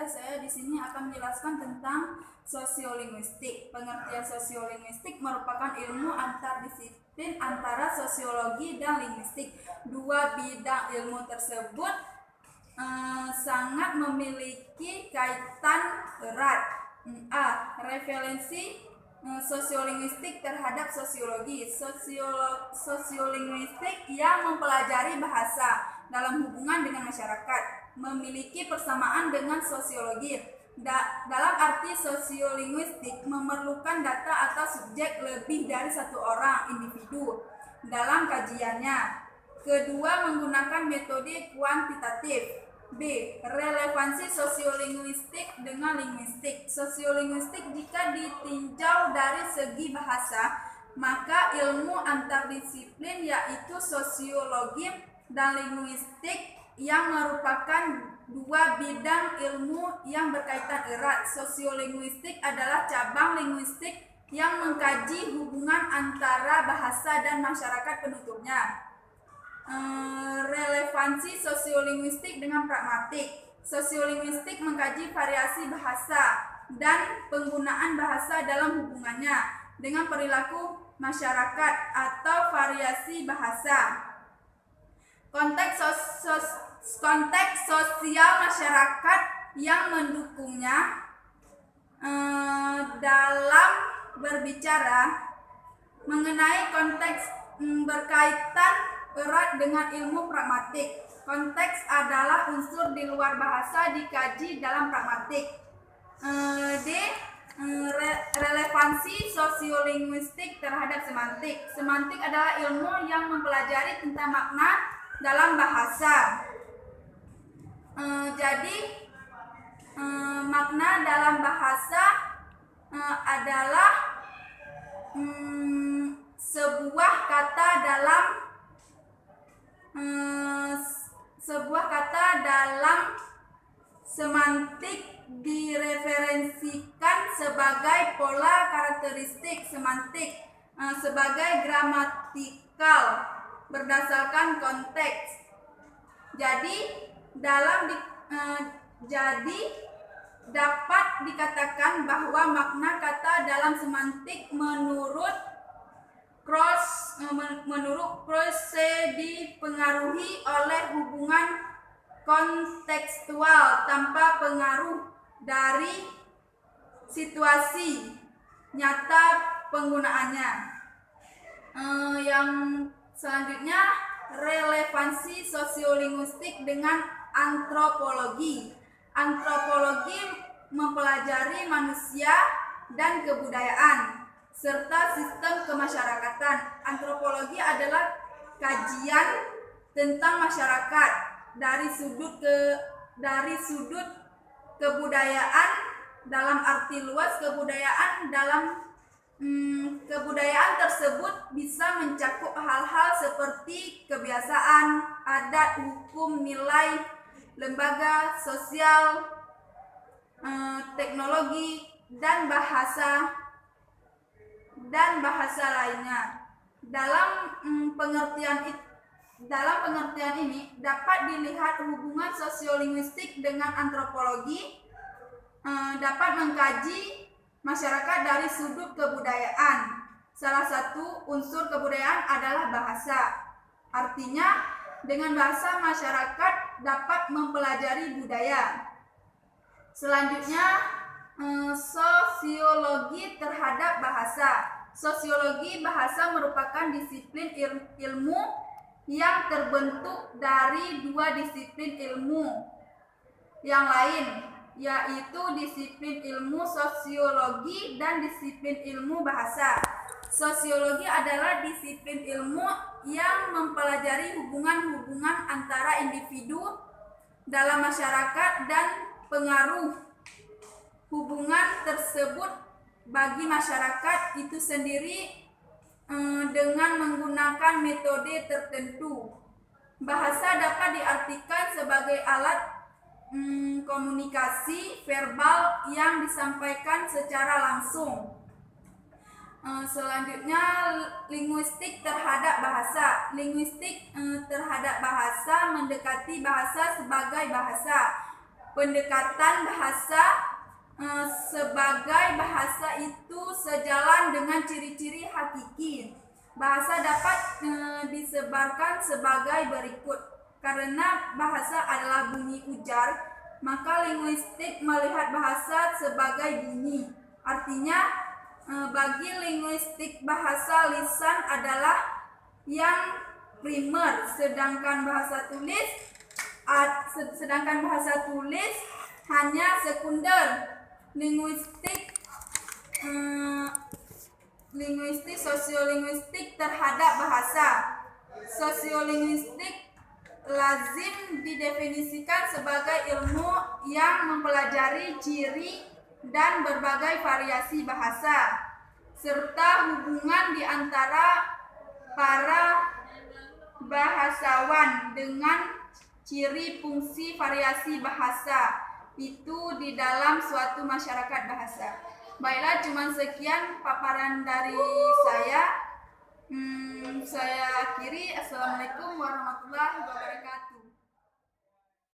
saya di sini akan menjelaskan tentang sosiolinguistik. Pengertian sosiolinguistik merupakan ilmu antardisiplin antara sosiologi dan linguistik. Dua bidang ilmu tersebut sangat memiliki kaitan erat. A. Referensi sosiolinguistik terhadap sosiologi. Sosiolinguistik yang mempelajari bahasa dalam hubungan dengan masyarakat memiliki persamaan dengan sosiologi. Dalam arti sosiolinguistik memerlukan data atau subjek lebih dari satu orang individu dalam kajiannya. Kedua, menggunakan metode kuantitatif. B. Relevansi sosiolinguistik dengan linguistik. Sosiolinguistik jika ditinjau dari segi bahasa, maka ilmu antardisiplin yaitu sosiologi dan linguistik yang merupakan dua bidang ilmu yang berkaitan erat. Sosiolinguistik adalah cabang linguistik yang mengkaji hubungan antara bahasa dan masyarakat penutupnya. Relevansi sosiolinguistik dengan pragmatik. Sosiolinguistik mengkaji variasi bahasa dan penggunaan bahasa dalam hubungannya dengan perilaku masyarakat atau variasi bahasa. Konteks sosial masyarakat yang mendukungnya dalam berbicara mengenai konteks berkaitan erat dengan ilmu pragmatik. Konteks adalah unsur di luar bahasa dikaji dalam pragmatik. D. Relevansi sosiolinguistik terhadap semantik. Semantik adalah ilmu yang mempelajari tentang makna dalam bahasa. Makna dalam bahasa adalah sebuah kata dalam semantik direferensikan sebagai pola karakteristik semantik sebagai gramatikal berdasarkan konteks. Jadi dapat dikatakan bahwa makna kata dalam semantik menurut Croce dipengaruhi oleh hubungan kontekstual tanpa pengaruh dari situasi nyata penggunaannya. Yang selanjutnya, relevansi sosiolinguistik dengan antropologi. Antropologi mempelajari manusia dan kebudayaan serta sistem kemasyarakatan. Antropologi adalah kajian tentang masyarakat dari sudut kebudayaan dalam arti luas. Kebudayaan tersebut bisa mencakup hal-hal seperti kebiasaan, adat, hukum, nilai, lembaga sosial, teknologi, dan bahasa lainnya. Dalam pengertian ini dapat dilihat hubungan sosiolinguistik dengan antropologi dapat mengkaji masyarakat dari sudut kebudayaan. Salah satu unsur kebudayaan adalah bahasa. Artinya, dengan bahasa masyarakat dapat mempelajari budaya. Selanjutnya, sosiologi terhadap bahasa. Sosiologi bahasa merupakan disiplin ilmu yang terbentuk dari dua disiplin ilmu yang lain, yaitu disiplin ilmu sosiologi dan disiplin ilmu bahasa. Sosiologi adalah disiplin ilmu yang mempelajari hubungan-hubungan antara individu dalam masyarakat dan pengaruh hubungan tersebut bagi masyarakat itu sendiri dengan menggunakan metode tertentu. Bahasa dapat diartikan sebagai alat komunikasi verbal yang disampaikan secara langsung. Selanjutnya, linguistik terhadap bahasa. Linguistik terhadap bahasa mendekati bahasa sebagai bahasa. Pendekatan bahasa sebagai bahasa itu sejalan dengan ciri-ciri hakiki. Bahasa dapat disebarkan sebagai berikut. Karena bahasa adalah bunyi ujar, maka linguistik melihat bahasa sebagai bunyi. Artinya, bagi linguistik bahasa lisan adalah yang primer, sedangkan bahasa tulis hanya sekunder. Linguistik sosiolinguistik terhadap bahasa. Sosiolinguistik lazim didefinisikan sebagai ilmu yang mempelajari ciri dan berbagai variasi bahasa, serta hubungan di antara para bahasawan dengan ciri fungsi variasi bahasa itu di dalam suatu masyarakat bahasa. Baiklah, cuma sekian paparan dari saya. Saya akhiri. Assalamualaikum warahmatullahi wabarakatuh.